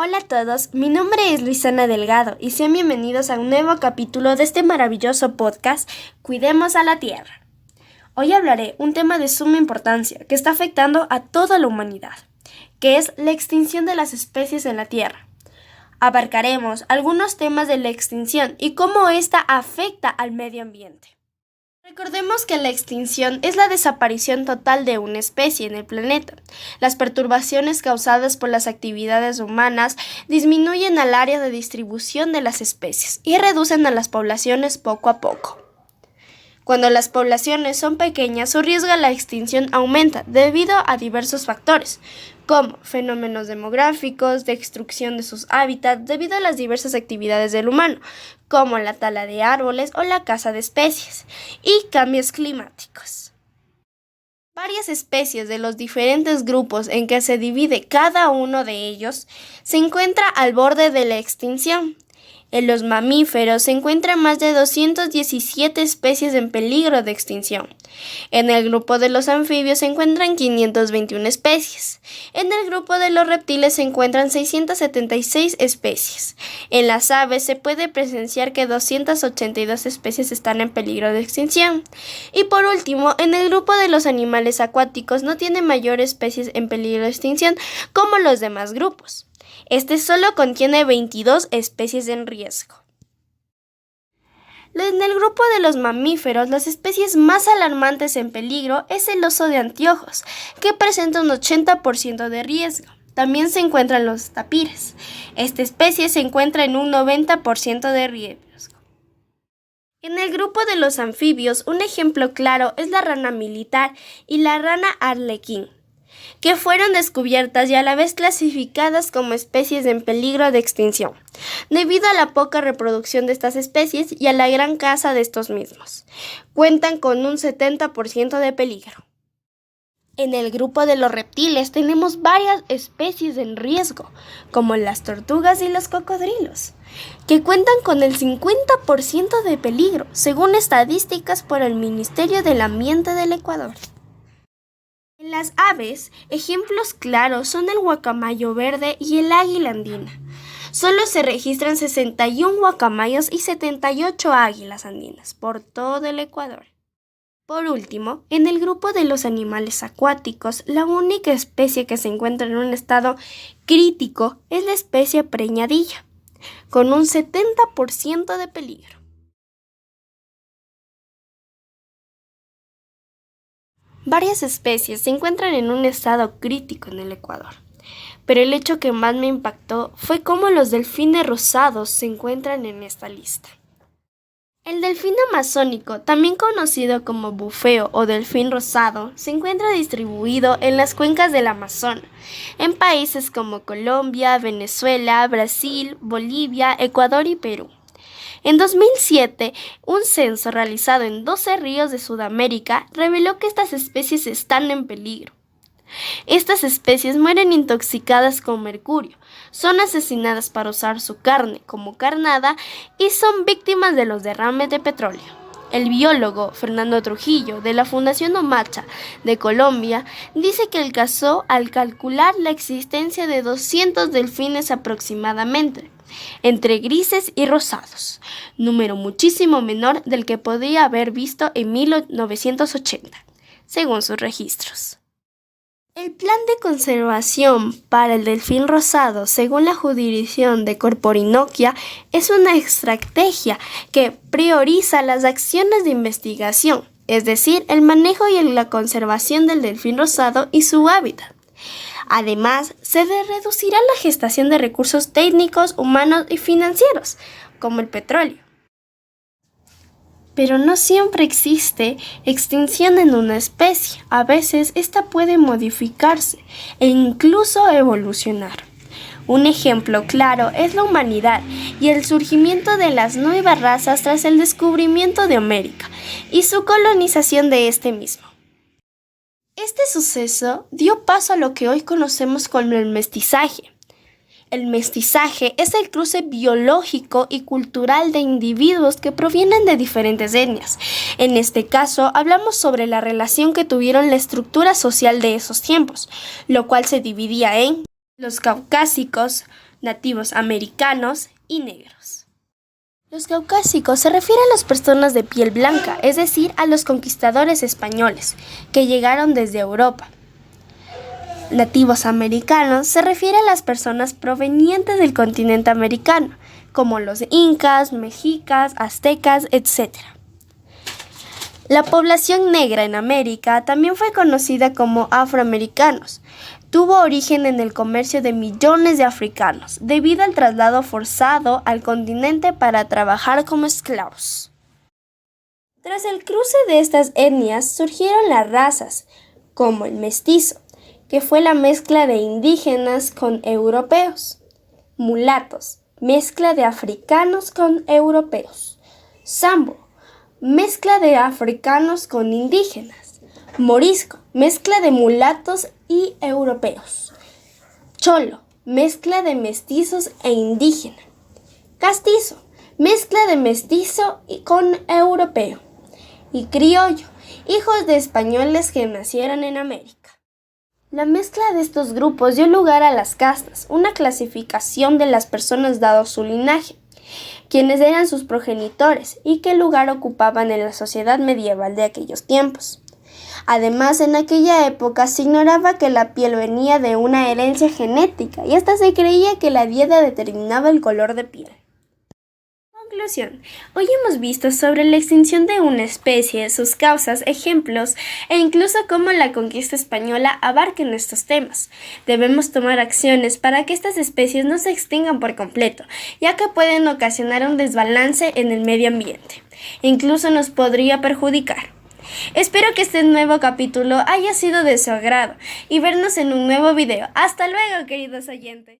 Hola a todos, mi nombre es Luisana Delgado y sean bienvenidos a un nuevo capítulo de este maravilloso podcast Cuidemos a la Tierra. Hoy hablaré un tema de suma importancia que está afectando a toda la humanidad, que es la extinción de las especies en la Tierra. Abarcaremos algunos temas de la extinción y cómo ésta afecta al medio ambiente. Recordemos que la extinción es la desaparición total de una especie en el planeta. Las perturbaciones causadas por las actividades humanas disminuyen al área de distribución de las especies y reducen a las poblaciones poco a poco. Cuando las poblaciones son pequeñas, su riesgo a la extinción aumenta debido a diversos factores, como fenómenos demográficos, destrucción de sus hábitats debido a las diversas actividades del humano, como la tala de árboles o la caza de especies, y cambios climáticos. Varias especies de los diferentes grupos en que se divide cada uno de ellos se encuentra al borde de la extinción. En los mamíferos se encuentran más de 217 especies en peligro de extinción. En el grupo de los anfibios se encuentran 521 especies. En el grupo de los reptiles se encuentran 676 especies. En las aves se puede presenciar que 282 especies están en peligro de extinción. Y por último, en el grupo de los animales acuáticos no tiene mayor especies en peligro de extinción como los demás grupos. Este solo contiene 22 especies en riesgo. En el grupo de los mamíferos, las especies más alarmantes en peligro es el oso de anteojos, que presenta un 80% de riesgo. También se encuentran los tapires. Esta especie se encuentra en un 90% de riesgo. En el grupo de los anfibios, un ejemplo claro es la rana militar y la rana arlequín, que fueron descubiertas y a la vez clasificadas como especies en peligro de extinción, debido a la poca reproducción de estas especies y a la gran caza de estos mismos. Cuentan con un 70% de peligro. En el grupo de los reptiles tenemos varias especies en riesgo, como las tortugas y los cocodrilos, que cuentan con el 50% de peligro, según estadísticas por el Ministerio del Ambiente del Ecuador. En las aves, ejemplos claros son el guacamayo verde y el águila andina. Solo se registran 61 guacamayos y 78 águilas andinas por todo el Ecuador. Por último, en el grupo de los animales acuáticos, la única especie que se encuentra en un estado crítico es la especie preñadilla, con un 70% de peligro. Varias especies se encuentran en un estado crítico en el Ecuador, pero el hecho que más me impactó fue cómo los delfines rosados se encuentran en esta lista. El delfín amazónico, también conocido como bufeo o delfín rosado, se encuentra distribuido en las cuencas del Amazonas, en países como Colombia, Venezuela, Brasil, Bolivia, Ecuador y Perú. En 2007, un censo realizado en 12 ríos de Sudamérica reveló que estas especies están en peligro. Estas especies mueren intoxicadas con mercurio, son asesinadas para usar su carne como carnada y son víctimas de los derrames de petróleo. El biólogo Fernando Trujillo, de la Fundación Omacha de Colombia, dice que alcanzó al calcular la existencia de 200 delfines aproximadamente, entre grises y rosados, número muchísimo menor del que podía haber visto en 1980, según sus registros. El plan de conservación para el delfín rosado, según la jurisdicción de Corporinoquia, es una estrategia que prioriza las acciones de investigación, es decir, el manejo y la conservación del delfín rosado y su hábitat. Además, se reducirá la gestación de recursos técnicos, humanos y financieros, como el petróleo. Pero no siempre existe extinción en una especie. A veces esta puede modificarse e incluso evolucionar. Un ejemplo claro es la humanidad y el surgimiento de las nuevas razas tras el descubrimiento de América y su colonización de este mismo. Este suceso dio paso a lo que hoy conocemos como el mestizaje. El mestizaje es el cruce biológico y cultural de individuos que provienen de diferentes etnias. En este caso, hablamos sobre la relación que tuvieron la estructura social de esos tiempos, lo cual se dividía en los caucásicos, nativos americanos y negros. Los caucásicos se refieren a las personas de piel blanca, es decir, a los conquistadores españoles que llegaron desde Europa. Nativos americanos se refiere a las personas provenientes del continente americano, como los incas, mexicas, aztecas, etc. La población negra en América también fue conocida como afroamericanos. Tuvo origen en el comercio de millones de africanos, debido al traslado forzado al continente para trabajar como esclavos. Tras el cruce de estas etnias surgieron las razas, como el mestizo, que fue la mezcla de indígenas con europeos; mulatos, mezcla de africanos con europeos; sambo, mezcla de africanos con indígenas; morisco, mezcla de mulatos y europeos; cholo, mezcla de mestizos e indígena; castizo, mezcla de mestizo con europeo; y criollo, hijos de españoles que nacieron en América. La mezcla de estos grupos dio lugar a las castas, una clasificación de las personas dado su linaje, quienes eran sus progenitores y qué lugar ocupaban en la sociedad medieval de aquellos tiempos. Además, en aquella época se ignoraba que la piel venía de una herencia genética y hasta se creía que la dieta determinaba el color de piel. Conclusión. Hoy hemos visto sobre la extinción de una especie, sus causas, ejemplos e incluso cómo la conquista española abarca en estos temas. Debemos tomar acciones para que estas especies no se extingan por completo, ya que pueden ocasionar un desbalance en el medio ambiente. Incluso nos podría perjudicar. Espero que este nuevo capítulo haya sido de su agrado y vernos en un nuevo video. ¡Hasta luego, queridos oyentes!